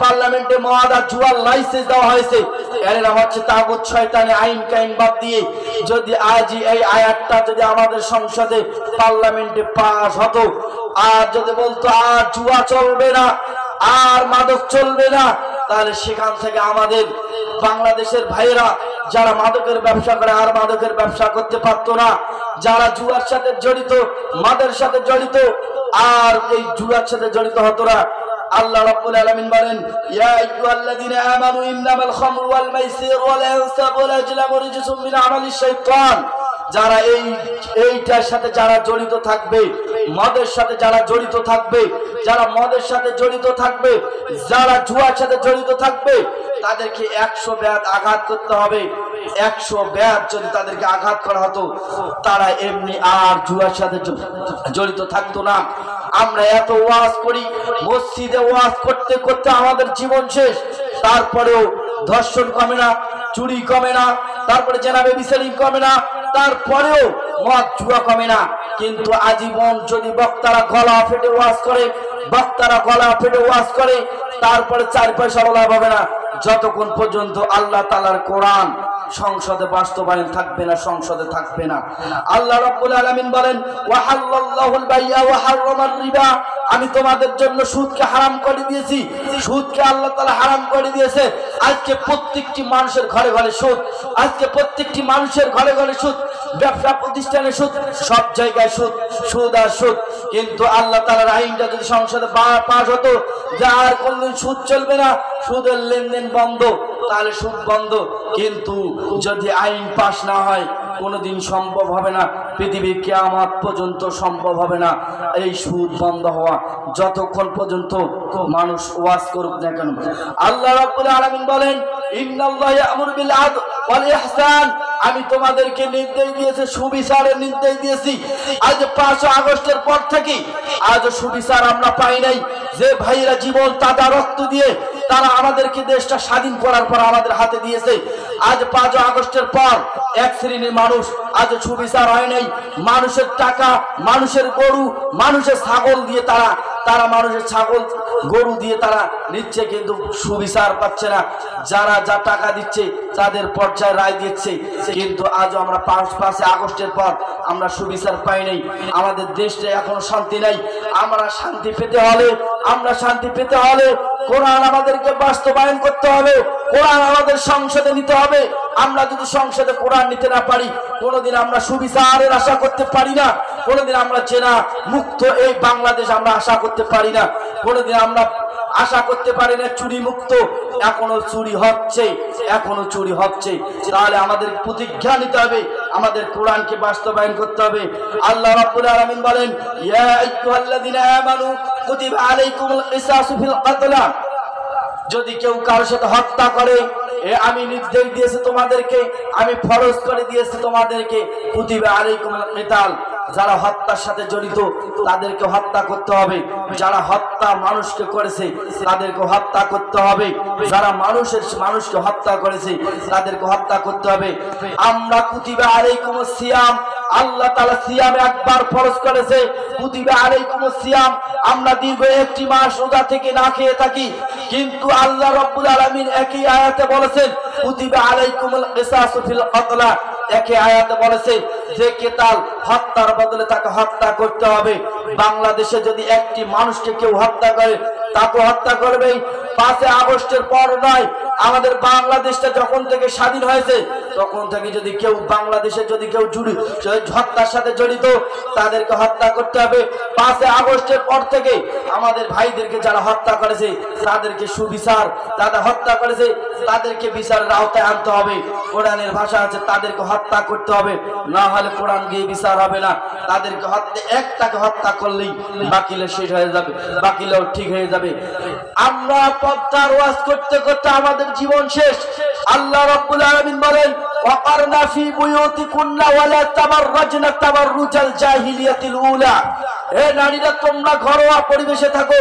পার্লামেন্টে মদ আর জুয়ার লাইসেন্স দেওয়া হয়েছে। এর নাম হচ্ছে তাগুত, শয়তানি আইন কাইন বাদ দিয়ে যদি আজই এই আয়াতটা যদি আমাদের সংসদে পার্লামেন্টে পাস হতো, আর যদি বলতো আর জুয়া চলবে না, আর মাদক চলবে না, তাহলে সেখান থেকে আমাদের বাংলাদেশের ভাইয়েরা যারা মাদকের ব্যবসা করে আর মাদকের ব্যবসা করতে পারতো না, যারা জুয়ার সাথে জড়িত, মাদের সাথে জড়িত আর এই জুয়ার সাথে জড়িত হতো না। আল্লাহ রাব্বুল আলামিন বলেন, ইয়া আইয়ুহাল্লাযীনা আমানু ইন্নামাল খামরু ওয়াল মাইসিরু ওয়াল আনসাবু ওয়াল আজলামু রিজসুম মিন আমালিশ শাইতান। যারা এইটার সাথে যারা জড়িত থাকবে, মদের সাথে যারা জড়িত থাকবে, যারা মদের সাথে জড়িত থাকবে, যারা জুয়ার সাথে জড়িত থাকবে, তাদেরকে 100 বেয়াত আঘাত করতে হবে। 100 বেয়াত যদি তাদেরকে আঘাত করা হতো, তারা এমনি আর জুয়ার সাথে জড়িত থাকতো না। আমরা এত ওয়াজ করি, মসজিদে ওয়াজ করতে করতে আমাদের জীবন শেষ, তারপরেও ধর্ষণ কমে না, চুরি কমে না, তারপরে জেনাবে বিচারি কমে না, তারপরেও মদ জুয়া কমে না। কিন্তু আজীবন যদি বক্তারা গলা ফেটে ওয়াজ করে, বক্তারা গলা ফেটে ওয়াজ করে, তারপরে 4 পয়সা লাভ হবে না, যতক্ষণ পর্যন্ত আল্লাহ তাআলার কোরআন সংসদে বাস্তবায়ন থাকবে না, সংসদে থাকবে না। আল্লাহ রাব্বুল আলামিন বলেন, ওয়া হাল্লাল্লাহুল বাই'a ওয়া হাররামার রিবা। আমি তোমাদের জন্য সুদকে হারাম করে দিয়েছি। সুদকে আল্লাহ তাআলা হারাম করে দিয়েছে। আজকে প্রত্যেকটি মানুষের ঘরে ঘরে সুদ, আজকে প্রত্যেকটি মানুষের ঘরে ঘরে সুদ, ব্যবসা প্রতিষ্ঠানে সুদ, সব জায়গায় সুদ, সুদ আর সুদ। কিন্তু আল্লাহ তাআলার আইনটা যদি সংসদে পাস হতো যে আর কোনদিন সুদ চলবে না, সুদের লেনদেন বন্ধ, তাহলে সুদ বন্ধ। কিন্তু যদি আইন পাস না হয়, কোনোদিন সম্ভব হবে না, পৃথিবীর কিয়ামত পর্যন্ত সম্ভব হবে না এই সুদ বন্ধ হওয়া, যতক্ষণ পর্যন্ত মানুষ ওয়াজ করুক না কেন। আল্লাহ রাব্বুল আলামিন বলেন, ইন্নাল্লাহা ইয়া'মুরু বিল আদল ওয়াল ইহসান। আমি তোমাদেরকে নির্দেশ দিয়েছি, সুবিচারের নির্দেশ দিয়েছি। আজ 5 আগস্টের পর থেকে আজ সুবিচার আমরা পাই নাই। যে ভাইরা জীবন তাজা রক্ত দিয়ে তারা আমাদেরকে দেশটা স্বাধীন করার পর আমাদের হাতে দিয়েছে, আজ 5 আগস্টের পর এক শ্রেণীর মানুষ আজ সুবিচার হয় নাই। মানুষের টাকা, মানুষের গরু, মানুষের ছাগল দিয়ে তারা মানুষের ছাগল গরু দিয়ে তারা নিচ্ছে, কিন্তু সুবিচার পাচ্ছে না। যারা যা টাকা দিচ্ছে তাদের পর্যায়ে রায় দিচ্ছে, কিন্তু আজও আমরা 5 আগস্টের পর আমরা সুবিচার পাই নাই। আমাদের দেশটা এখনো শান্তি নাই। আমরা শান্তি পেতে হলে কোরআন আমাদেরকে বাস্তবায়ন করতে হবে, কোরআন আমাদের সংসদে নিতে হবে। আমরা যদি সংসদে কোরআন নিতে না পারি, কোনোদিন আমরা সুবিচারের আশা করতে পারি না, কোনোদিন আমরা জেনা মুক্ত এই বাংলাদেশ আমরা আশা করতে পারি না, কোনোদিন আমরা আশা করতে পারি না চুরি মুক্ত। এখনো চুরি হচ্ছে। তাহলে আমাদের প্রতিজ্ঞা নিতে হবে, আমাদের কোরআনকে বাস্তবায়ন করতে হবে। আল্লাহ রাব্বুল আলামিন বলেন, ইয়া আইয়ুহাল্লাযীনা আমানু কুতিবা আলাইকুমুল কিসাসু ফিল কাতলা। যদি কেউ কারোর সাথে হত্যা করে, আমি নির্দেশ দিয়েছি তোমাদেরকে, আমি ফরজ করে দিয়েছি তোমাদেরকে, কুতিবা আলাইকুমুল কিতাল। যারা হত্যার সাথে জড়িত তাদেরকে হত্যা করতে হবে। যারা হত্যা মানুষকে করেছে তাদেরকে হত্যা করতে হবে। যারা মানুষকে হত্যা করেছে তাদেরকে হত্যা করতে হবে। আমরা কুতিবা আলাইকুমুস সিয়াম, আল্লাহ তাআলা সিয়াম একবার ফরজ করেছে, কুতিবা আলাইকুমুস সিয়াম। আমরা দীর্ঘ 1 মাস রোজা থেকে না খেয়ে থাকি, কিন্তু আল্লাহ রাব্বুল আলামিন একই আয়াতে বলেছেন, কুতিবা আলাইকুমুল কিসাসু ফিল কাতলা। একই আয়াতে বলেছে যে কেতাল, হত্যার বদলে তাকে হত্যা করতে হবে। বাংলাদেশে যদি একটি মানুষকে কেউ হত্যা করে, তাকে হত্যা করবেই। 5 আগস্টের পর নয়, আমাদের বাংলাদেশটা যখন থেকে স্বাধীন হয়েছে তখন থেকে যদি কেউ বাংলাদেশে যদি কেউ হত্যার সাথে জড়িত, তাদেরকে হত্যা করতে হবে। 5 আগস্টের পর থেকে আমাদের ভাইদেরকে যারা হত্যা করেছে তাদেরকে সুবিচার, যারা হত্যা করেছে তাদেরকে বিচারের আওতায় আনতে হবে। কোরআনের ভাষা আছে, তাদেরকে হত্যা করতে হবে, না হলে কোরআন দিয়ে বিচার হবে না। তাদেরকে একটাকে হত্যা করলেই বাকিলে শেষ হয়ে যাবে, বাকিলেও ঠিক হয়ে যাবে। আমরা পদ্মার ওয়াজ করতে করতে আমাদের জীবন শেষ। আল্লাহ রাব্বুল আলামিন বলেন, ওয়াকারনা ফি বুয়ুতিকুন্না ওয়ালা তাবাররাজনা তাবাররুজাল জাহিলিয়াতিল উলা। হে নারীরা তোমরা ঘরোয়া পরিবেশে থাকো,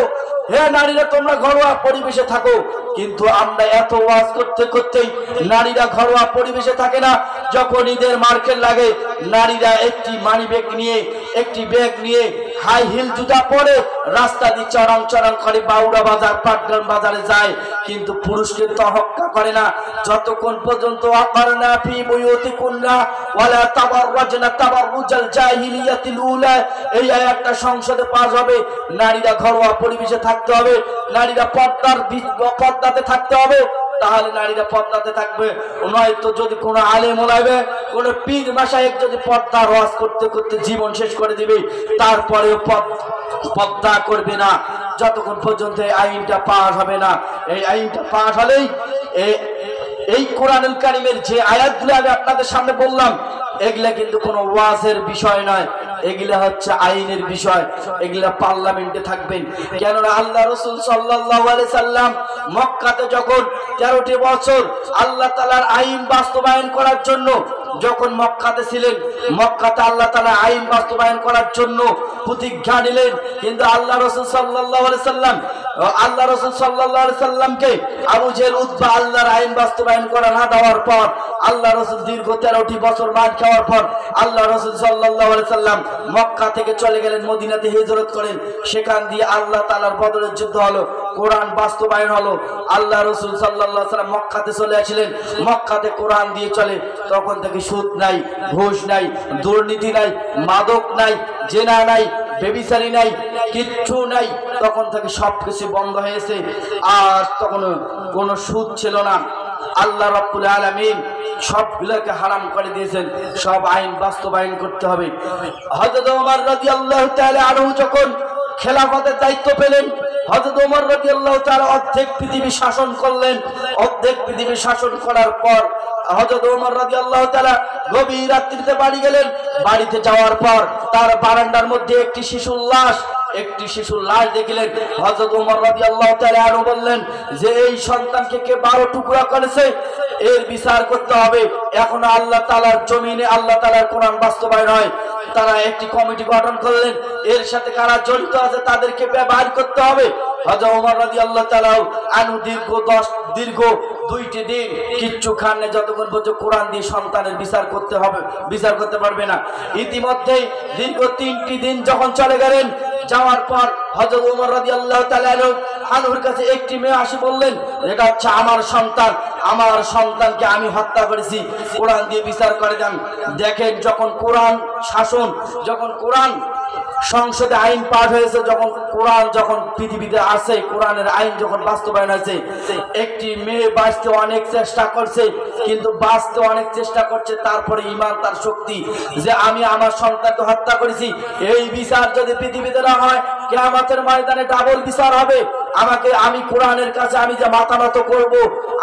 হে নারীরা তোমরা ঘরোয়া পরিবেশে থাকো। কিন্তু আমরা এত ওয়াজ করতে করতেই নারীরা ঘরোয়া পরিবেশে থাকে না। যখন ঈদের মার্কেট লাগে, নারীরা একটি মানি ব্যাগ নিয়ে, একটি ব্যাগ নিয়ে হাই হিল জুতা পরে রাস্তা দিয়ে চরং চরং করে বাউড়া বাজার পাটগ্রাম বাজারে যায়, কিন্তু পুরুষকে তোয়াক্কা করে না যতক্ষণ পর্যন্ত আকারনা ফি বুয়ুতিকুন্না ওয়ালা তাবাররাজনা তাবাররুজাল জাহিলিয়াতিল উলা। এই আয়াতটা সংসদে পাস হবে। নারীরা ঘরোয়া পরিবেশে থাকতে হবে, নারীরা পর্দাতে থাকতে হবে, তাহলে নারীরা পর্দাতে থাকবে। নয়তো যদি কোনো আলেম ওলাবে, কোনো পীর মাশায়েখ যদি পর্দার ওয়াজ করতে করতে জীবন শেষ করে দিবে, তারপরেও পর্দা করবে না যতক্ষণ পর্যন্ত এই আইনটা পাস হবে না। এই আইনটা পাস হলেই এই কোরআনুল কারীমের যে আয়াতগুলো আমি আপনাদের সামনে বললাম, এগুলা কিন্তু কোনো ওয়াজের বিষয় নয়, এগুলা হচ্ছে আইনের বিষয়। এগুলা পার্লামেন্টে থাকবেন। কেননা আল্লাহ রাসূল সাল্লাল্লাহু আলাইহি সাল্লাম মক্কাতে যখন 13টি বছর আল্লাহ তাআলার আইন বাস্তবায়ন করার জন্য যখন মক্কাতে ছিলেন, মক্কাতে আল্লাহ তাআলা আইন বাস্তবায়ন করার জন্য প্রতিজ্ঞা নিলেন। কিন্তু আল্লাহ রাসূল সাল্লাল্লাহু আলাইহি সাল্লামকে আবু জেহেল উতবা আল্লাহর আইন বাস্তবায়ন করা না দেওয়ার পর, আল্লাহ রাসূল দীর্ঘ 13টি বছর মার খাওয়ার পর আল্লাহ রাসূল সাল্লাল্লাহু আলাইহি সাল্লাম মক্কা থেকে চলে গেলেন, মদিনাতে হিজরত করেন। সেখান দিয়ে আল্লাহ তাআলার বদরের যুদ্ধ হলো, কোরআন বাস্তবায়ন হলো। আল্লাহ রাসূল সাল্লাল্লাহু আলাইহি সাল্লাম মক্কাতে চলে আসলেন, মক্কাতে কোরআন দিয়ে চলে। তখন থেকে সুদ নাই, ঘুষ নাই, দুর্নীতি নাই, মাদক নাই, জেনা নাই, বেবিচারি নাই, কিচ্ছু নাই। তখন থেকে সবকিছু বন্ধ হয়েছে, আর তখন কোনো সুদ ছিল না। আল্লাহ রাব্বুল আলামিন সবগুলোকে হারাম করে দিয়েছেন। সব আইন বাস্তবায়ন করতে হবে। হযরত ওমর রাদিয়াল্লাহু তাআলা আনহু যখন খেলাফতের দায়িত্ব পেলেন, হযরত ওমর রাদিয়াল্লাহু তাআলা অর্ধেক পৃথিবী শাসন করলেন। অর্ধেক পৃথিবী শাসন করার পর হযরত ওমর রাদিয়াল্লাহু তাআলা গভীর রাত্রিতে বাড়ি গেলেন। বাড়িতে যাওয়ার পর তার বারান্দার মধ্যে একটি শিশুর লাশ দেখলেন। হযরত ওমর রাদিয়াল্লাহু তাআলা আনহু বললেন যে এই সন্তানকে কে 12 টুকরা করেছে, এর বিচার করতে হবে। এখন আল্লাহ তাআলার জমিনে আল্লাহ তাআলার কোরআন বাস্তবায়ন হয়। তারা একটি কমিটি গঠন করলেন, এর সাথে কারা জড়িত আছে তাদেরকে বের করতে হবে। হযরত ওমর রাদিয়াল্লাহু তাআলা আনহু দীর্ঘ 2টি দিন কিচ্ছু খান না, যতক্ষণ পর্যন্ত কোরআন দিয়ে সন্তানের বিচার করতে পারবে না। ইতিমধ্যে দীর্ঘ 3টি দিন যখন চলে গেলেন, যাওয়ার পর হযরত ওমর রাদিয়াল্লাহু তাআলা আনহুর কাছে একটি মেয়ে আসি বললেন, এটা হচ্ছে আমার সন্তান, আমার সন্তানকে আমি হত্যা করেছি, কোরআন দিয়ে বিচার করে দেন। দেখেন, যখন কোরআন শাসন, যখন কোরআন সংসদে আইন পাস হয়েছে, যখন পৃথিবীতে আসে, কোরআনের আইন যখন বাস্তবায়ন হয়েছে, একটি মেয়ে বাঁচতে অনেক চেষ্টা করছে, কিন্তু বাঁচতে অনেক চেষ্টা করছে, তারপরে ঈমান তার শক্তি যে আমি আমার সন্তানকে হত্যা করেছি। এই বিচার যদি পৃথিবীতে না হয়, কিয়ামতের ময়দানে ডাবল বিচার হবে। আমি কোরআনের কাছে আমি যে মাথা নত করব,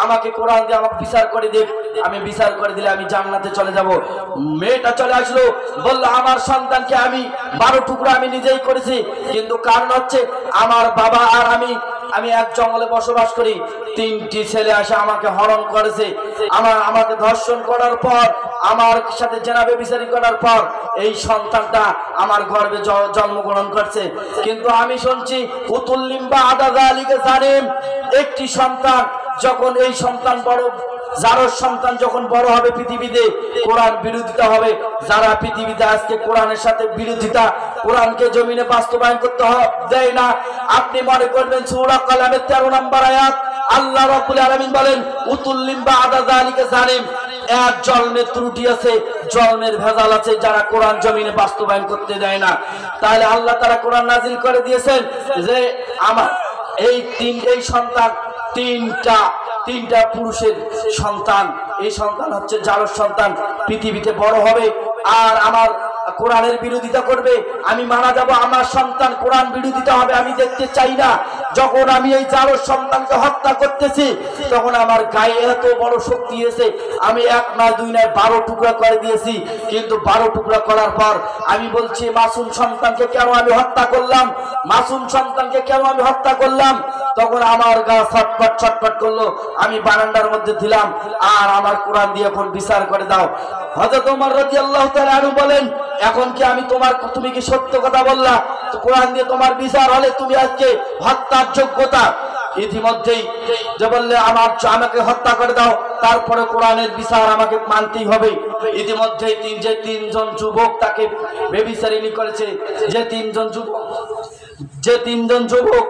আমাকে কোরআন দিয়ে আমাকে বিচার করে দেখ, আমি বিচার করে দিলে আমি জান্নাতে চলে যাব। মেয়েটা চলে আসলো, বলল আমার সন্তানকে আমি 12 টুকরা আমি নিজেই করেছি, কিন্তু কারণ হচ্ছে আমার বাবা আর আমি এক জঙ্গলে বসবাস করি, 3টি ছেলে আসে আমাকে হরণ করেছে, আমাকে ধর্ষণ করার পর, আমার সাথে জেনা বেবিচারি করার পর এই সন্তানটা আমার গর্ভে জন্মগ্রহণ করছে। কিন্তু আমি শুনছি উতুল্লিম্বা আদা যালিকা জালিম, একটি সন্তান যখন এই সন্তান যার সন্তান যখন বড় হবে, পৃথিবীতে কোরআন বিরোধিতা হবে। যারা পৃথিবীতে আজকে কোরআনের সাথে বিরোধিতা, কোরআনকে জমিনে বাস্তবায়ন করতে দেয় না, আপনি মনে করবেন সূরা কালামের 13 নম্বর আয়াত আল্লাহ রাব্বুল আলামিন বলেন উতুল্লিম্বা আদা যালিকা জালিম, এক জন্মের ত্রুটি আছে, জন্মের ভেজাল আছে, যারা কোরআন জমিনে বাস্তবায়ন করতে দেয় না। তাহলে আল্লাহ তাআলা কোরআন নাজিল করে দিয়েছেন যে আমার এই সন্তান তিনটা পুরুষের সন্তান, এই সন্তান হচ্ছে যার সন্তান পৃথিবীতে বড় হবে আর আমার কোরআনের বিরোধিতা করবে, আমি মারা যাব, আমার সন্তান কোরআন বিরোধিতা হবে, আমি দেখতে চাই না। যখন আমি এই যার সন্তানকে হত্যা করতেছি, তখন আমার গায়ে এত বড় শক্তি এসে আমি 1 নয় 2 নয় 12 টুকরা করে দিয়েছি। কিন্তু 12 টুকরা করার পর আমি বলছি মাসুম সন্তানকে কেন আমি হত্যা করলাম, মাসুম সন্তানকে কেন আমি হত্যা করলাম। তখন আমার গা ছটফট করলো, আমি বারান্দার মধ্যে দিলাম, আর আমার কোরআন দিয়ে এখন বিচার করে দাও। হযরত ওমর রাদিয়াল্লাহু তাআলা আনহু বলেন, এখন কি তুমি কি সত্য কথা বললা? তো কোরআন দিয়ে তোমার বিচার হলে তুমি আজকে হত্যার যোগ্যতা। ইতিমধ্যেই যে বললে আমাকে হত্যা করে দাও, তারপরে কোরআনের বিচার আমাকে মানতেই হবে। ইতিমধ্যেই তিনজন যুবক তাকে ব্যভিচারিণী করেছে, যে তিনজন যুবক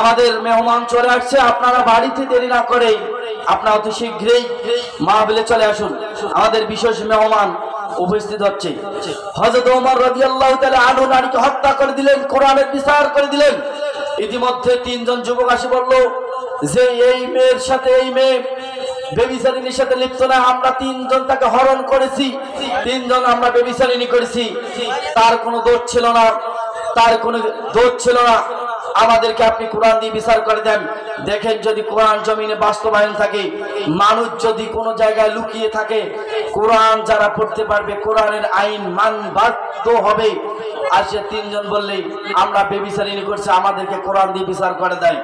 আমাদের মেহমান চলে আসছে, আপনারা বাড়িতে দেরি না করে আপনারা অতি শীঘ্রই মাহফিলে চলে আসুন। আমাদের বিশেষ মেহমান উপস্থিত হচ্ছে। হযরত ওমর রাদিয়াল্লাহু তাআলা আনহু নারীকে হত্যা করে দিলেন, কোরআনের বিচার করে দিলেন। ইতিমধ্যে তিনজন যুবক আসি বলল যে এই মেয়ে ব্যভিচারিণীর সাথে লিপ্ত না, আমরা তিনজন তাকে হরণ করেছি, তিনজন আমরা ব্যভিচারিণী করেছি, তার কোনো দোষ ছিল না, আমাদেরকে আপনি কোরআন দিয়ে বিচার করে দেন। দেখেন, যদি কোরআন জমিনে বাস্তবায়ন থাকে, মানুষ যদি কোনো জায়গায় লুকিয়ে থাকে, কোরআন যারা পড়তে পারবে কোরআনের আইন বাধ্য হবে। আর সে তিনজন বললে আমরা ব্যভিচারিণী করছি, আমাদেরকে কোরআন দিয়ে বিচার করে দেয়।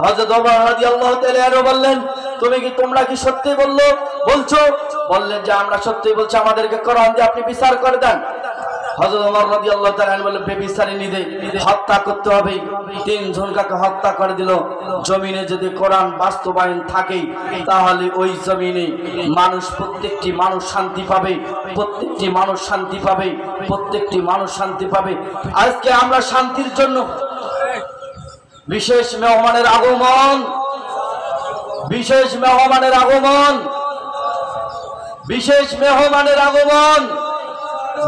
হযরত ওমর রাদিয়াল্লাহু তাআলা বললেন, তোমরা কি সত্যি বলছো? বললেন যে আমরা সত্যি বলছি, আমাদেরকে কোরআন দিয়ে আপনি বিচার করে দেন। হযরত ওমর রাদিয়াল্লাহু তাআলা বললেন ব্যভিচারিণীদের হত্যা করতে হবে। তিনজনকে হত্যা করে দিল। জমিনে যদি কোরআন বাস্তবায়ন থাকে, তাহলে ওই জমিনে প্রত্যেকটি মানুষ শান্তি পাবে। আজকে আমরা শান্তির জন্য বিশেষ মেহমানের আগমন,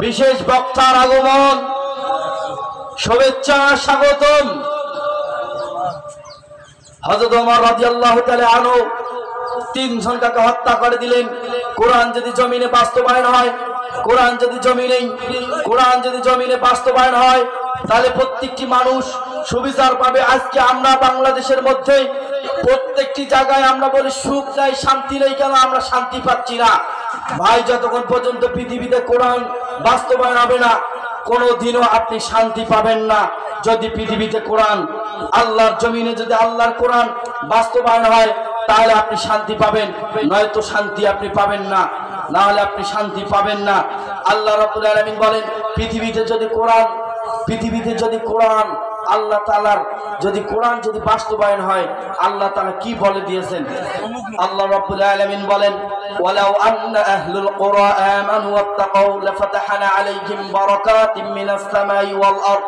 বিশেষ বক্তার আগমন, শুভেচ্ছা স্বাগতম। হযরত ওমর রাদিয়াল্লাহু তাআলা আনহু তিনজনকে হত্যা করে দিলেন। কোরআন যদি জমিনে বাস্তবায়ন হয়, তাহলে প্রত্যেকটি মানুষ সুবিচার পাবে। আজকে আমরা বাংলাদেশের মধ্যে প্রত্যেকটি জায়গায় আমরা বলি সুখ নাই, শান্তি নেই। কেন আমরা শান্তি পাচ্ছি না? ভাই, যতক্ষণ পর্যন্ত পৃথিবীতে কোরআন বাস্তবায়ন হবে না, কোনোদিনও আপনি শান্তি পাবেন না। যদি পৃথিবীতে কোরআন, আল্লাহর জমিনে যদি আল্লাহর কোরআন বাস্তবায়ন হয়, তাহলে আপনি শান্তি পাবেন, নয়তো শান্তি আপনি পাবেন না, না হলে আপনি শান্তি পাবেন না। আল্লাহ রাব্বুল আলামিন বলেন, পৃথিবীতে যদি কোরআন আল্লাহ তাআলার যদি কোরআন যদি বাস্তবায়ন হয়, আল্লাহ তাআলা কি বলে দিয়েছেন? আল্লাহ রাব্বুল আলামিন বলেন, ওয়ালাউ আন্না আহলুল কুরা আমানু ওয়াত্তাকাউ লাফাতাহনা আলাইহিম বারাকাতিম মিনাস সামাই ওয়াল আরদ।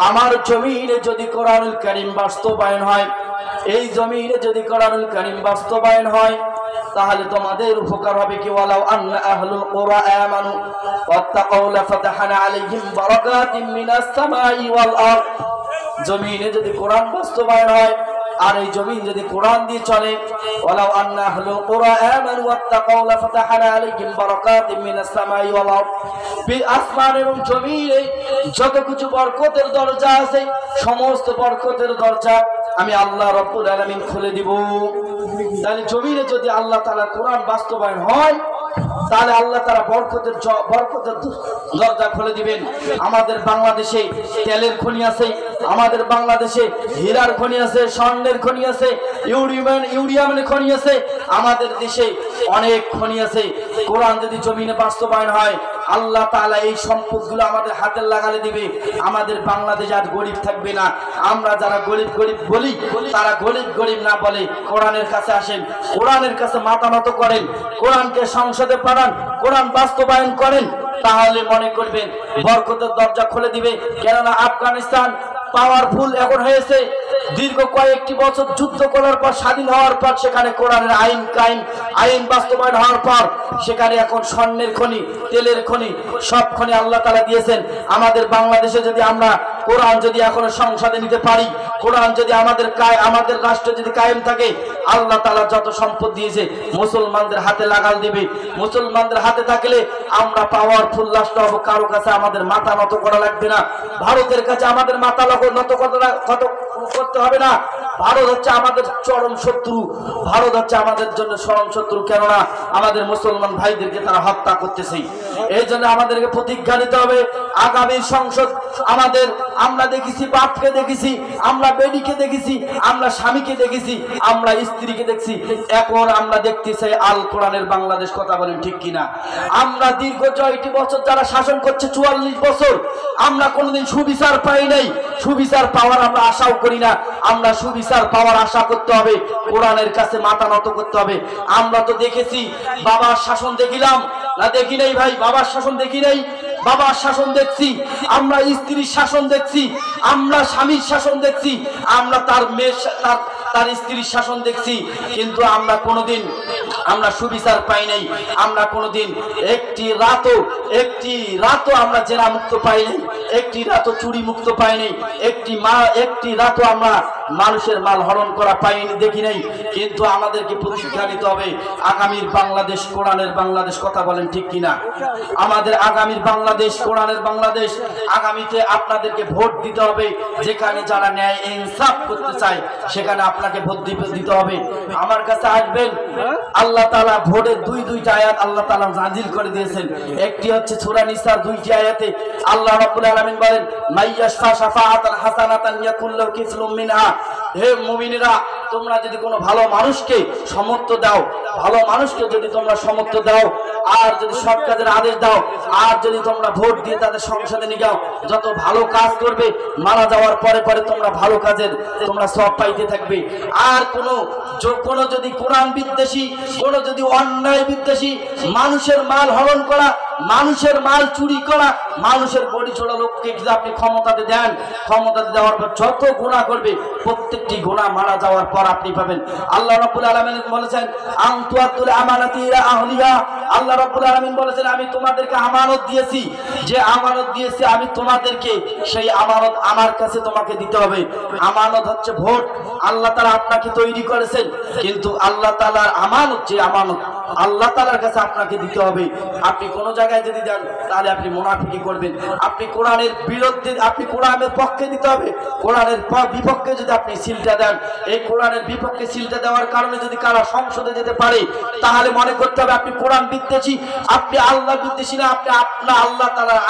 আমার জমিনে যদি কোরআনুল কারীম বাস্তবায়ন হয়, এই জমিনে যদি কোরআনুল কারীম বাস্তবায়ন হয়, তাহলে তোমাদের উপকার হবে কি? ওয়ালাউ আন্না আহলুল কুরা আমানু ওয়াত্তাকাউ লাফাতাহনা আলাইহিম বারাকাতিম মিনাস সামাই ওয়াল আরদ। জমিনে যদি কোরআন বাস্তবায়ন হয়, আর এই জমিন যদি কোরআন দিয়ে চলে, ওয়ালাউ আন্না আহলুল কুরা আমানু ওয়াত্তাকাউ লাফাতাহনা আলাইহিম বারাকাতিম মিনাস সামাই ওয়াল আরদ। আসমান এবং জমিনে যত কিছু বরকতের দরজা আছে, সমস্ত বরকতের দরজা আমি আল্লাহ রাব্বুল আলামিন খুলে দিব। তাহলে জমিনে যদি আল্লাহ তাআলার কোরআন বাস্তবায়ন হয়, তাহলে আল্লাহ তাআলা বরকতের দরজা খুলে দিবেন। আমাদের বাংলাদেশে তেলের খনি আছে, আমাদের বাংলাদেশে হীরার খনি আছে, স্বর্ণের খনি আছে, ইউরেনিয়ামের খনি আছে, আমাদের দেশে অনেক খনি আছে। কোরআন যদি জমিনে বাস্তবায়ন হয়, আল্লাহ তাআলা এই সম্পদগুলো আমাদের হাতে লাগালে দিবে। আমাদের বাংলাদেশ আর গরিব থাকবে না। আমরা যারা গরিব বলি, তারা গরিব না বলে কোরআনের কাছে আসেন, কোরআনের কাছে মাথা নত করেন, কোরআনকে সংসদে পাঠান, কোরআন বাস্তবায়ন করেন, তাহলে মনে করবেন বরকতের দরজা খুলে দিবে। কেননা আফগানিস্তান পাওয়ারফুল এখন হয়েছে। দীর্ঘ কয়েকটি বছর যুদ্ধ করার পর, স্বাধীন হওয়ার পর, সেখানে কোরআনের আইন বাস্তবায়ন হওয়ার পর সেখানে এখন স্বর্ণের খনি, তেলের খনি, সব খনি আল্লাহ তাআলা দিয়েছেন। আমাদের বাংলাদেশে যদি আমরা কোরআন যদি এখনো সংসদে নিতে পারি, কোরআন যদি আমাদের রাষ্ট্র যদি কায়েম থাকে, আল্লাহ তাআলা যত সম্পদ দিয়েছে মুসলমানদের হাতে লাগাল দিবে। মুসলমানদের হাতে থাকলে আমরা পাওয়ারফুল রাষ্ট্র হব। কারো কাছে আমাদের মাথা নত করা লাগবে না। ভারতের কাছে আমাদের মাথা নত করতে হবে না। ভারত হচ্ছে আমাদের চরম শত্রু, ভারত হচ্ছে আমাদের জন্য চরম শত্রু। কেননা আমাদের মুসলমান ভাইদেরকে তারা হত্যা করতেছে। এই জন্য আমাদেরকে প্রতিজ্ঞা নিতে হবে আগামী সংসদ আমাদের, আমরা দেখেছি বাপকে দেখেছি, আমরা বেডিকে দেখেছি, আমরা স্বামীকে দেখেছি, আমরা স্ত্রীকে দেখছি, এখন আমরা দেখতে চাই আল কোরআনের বাংলাদেশ। কথা বলেন ঠিক কিনা? আমরা দীর্ঘ ৬টি বছর যারা শাসন করছে, ৪৪ বছর, আমরা কোনোদিন সুবিচার পাই নাই, সুবিচার পাওয়ার আমরা আশাও করি না। আমরা সুবিচার পাওয়ার আশা করতে হবে, কোরআনের কাছে মাথা নত করতে হবে। আমরা তো দেখেছি বাবার শাসন দেখিলাম না, দেখি নাই ভাই, বাবার শাসন দেখি নাই, বাবার শাসন দেখছি, আমরা স্ত্রীর শাসন দেখছি, আমরা স্বামীর শাসন দেখছি, আমরা তার মেয়ের তার স্ত্রীর শাসন দেখছি, কিন্তু আমরা কোনোদিন আমরা সুবিচার পাই নাই। আমরা কোনোদিন একটি রাতও আমরা জেরা মুক্ত পাই নাই, একটি রাতও চুরি মুক্ত পাই নাই, একটি রাতও আমরা মানুষের মাল হরণ করা পাইনি, দেখি নাই। কিন্তু আমাদেরকে প্রতিজ্ঞা নিতে হবে আগামীর বাংলাদেশ কোরআনের বাংলাদেশ। কথা বলেন ঠিক কিনা? আমাদের আগামীর বাংলাদেশ কোরআনের বাংলাদেশ। আগামীতে আপনাদেরকে ভোট দিতে হবে, যেখানে যারা ন্যায় ইনসাফ করতে চায় সেখানে আপনাকে ভোট দিতে হবে। আমার কাছে আসবেন, আল্লাহ তাআলা ভোটের দুইটা আয়াত আল্লাহ তাআলা নাজিল করে দিয়েছেন। একটি হচ্ছে সূরা নিসার 2টি আয়াতে আল্লাহ রাব্বুল আলামিন বলেন, মাইয়াশফা শাফাআতান হাসানাতান ইয়াকুল লাহু কিফলুম মিনহা। হে মুমিনেরা, তোমরা যদি কোনো ভালো মানুষকে সমর্থ দাও, ভালো মানুষকে যদি তোমরা সমর্থ দাও, আর যদি সৎ কাজের আদেশ দাও, আর যদি তোমরা ভোট দিয়ে তাদের সংসদে নিয়ে যাও, যত ভালো কাজ করবে মারা যাওয়ার পরে পরে তোমরা ভালো কাজের তোমরা সব পাইতে থাকবে। আর কোনো যদি কোরআন বিদ্বেষী, কোনো যদি অন্যায় বিদ্বেষী, মানুষের মাল হরণ করা, মানুষের মাল চুরি করা, মানুষের বড়ি ছোড়া লোককে যদি আপনি ক্ষমতাতে দেন, ক্ষমতাতে দেওয়ার পর যত গুনাহ করবে প্রত্যেকটি গুনাহ মারা যাওয়ার পর আপনি পাবেন। আল্লাহ রাব্বুল আলামিন বলেছেন, আনতুআতুল আমানাতি ইলা আহলিহা। আল্লাহ রাব্বুল আলামিন বলেছেন, আমি তোমাদেরকে আমানত দিয়েছি, যে আমানত দিয়েছি আমি তোমাদেরকে, সেই আমানত আমার কাছে তোমাকে দিতে হবে। আমানত হচ্ছে ভোট। আল্লাহ তাআলা আপনাকে তৈরি করেছেন, কিন্তু আল্লাহ তাআলার আমানত, যে আমানত আল্লাহ তাআলার কাছে আপনাকে দিতে হবে। আপনি কোন জায়গায় যদি দেন তাহলে আপনি মুনাফিকি করবেন। আপনি কোরআনের বিরুদ্ধে, আপনি কোরআনের পক্ষে দিতে হবে। কোরআনের বিপক্ষে যদি আপনি সিলটা দেন, এই কোরআনের বিপক্ষে সিলটা দেওয়ার কারণে যদি কারা সংসদে যেতে পারে, তাহলে মনে করতে হবে আপনি কোরআন বিদ্বেষী, আপনি আল্লাহ বিদ্বেষী না, আপনি আপনার আল্লাহ তাআলার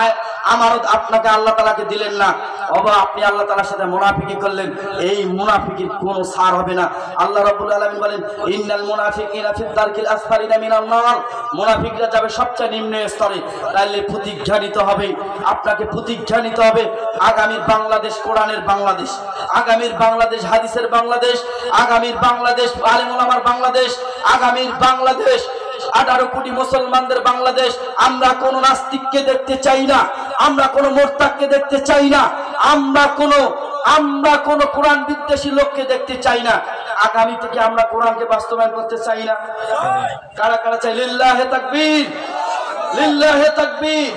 আমানত আপনাকে আল্লাহ তাআলাকে দিলেন না, অবা আপনি আল্লাহ তাআলার সাথে মুনাফিকি করলেন। এই মুনাফিকির কোনো ছাড় হবে না। আল্লাহ রাব্বুল আলামিন বলেন, ইন্নাল মুনাফিকিনা ফিদ দারকিল আসফালিনা মিনান নার। মুনাফিকরা যাবে সবচেয়ে নিম্ন স্তরে। তাহলে প্রতিজ্ঞা নিতে হবে, আপনাকে প্রতিজ্ঞা নিতে হবে আগামীর বাংলাদেশ কোরআনের বাংলাদেশ, আগামীর বাংলাদেশ হাদিসের বাংলাদেশ, আগামীর বাংলাদেশ আলেম ওলামার বাংলাদেশ, আগামীর বাংলাদেশ 18 কোটি মুসলমানদের বাংলাদেশ। আমরা কোন নাস্তিককে দেখতে চাই না, আমরা কোন মোরতাদকে দেখতে চাই না, আমরা কোন কোরআন বিদ্বেষী লোককে দেখতে চাই না। আগামী থেকে আমরা কোরআনকে বাস্তবায়ন করতে চাই না। কারা কারা চাই? লিল্লাহে তাকবীর, লিল্লাহে তাকবীর।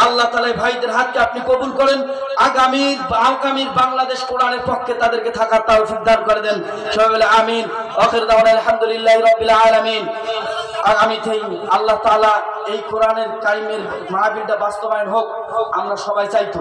আল্লাহ তাআলা ভাইদের হাতকে আপনি কবুল করেন। আগামীর বাংলাদেশ কোরআনের পক্ষে তাদেরকে থাকার তৌফিক দান করে দেন। সবাই বলে আমিন। আখির দাওয়ানা আলহামদুলিল্লাহি রাব্বিল আলামিন। আগামীতেই আল্লাহ তাআলা এই কোরআনের কারিমের মাহফিলটা বাস্তবায়ন হোক, আমরা সবাই চাইতো।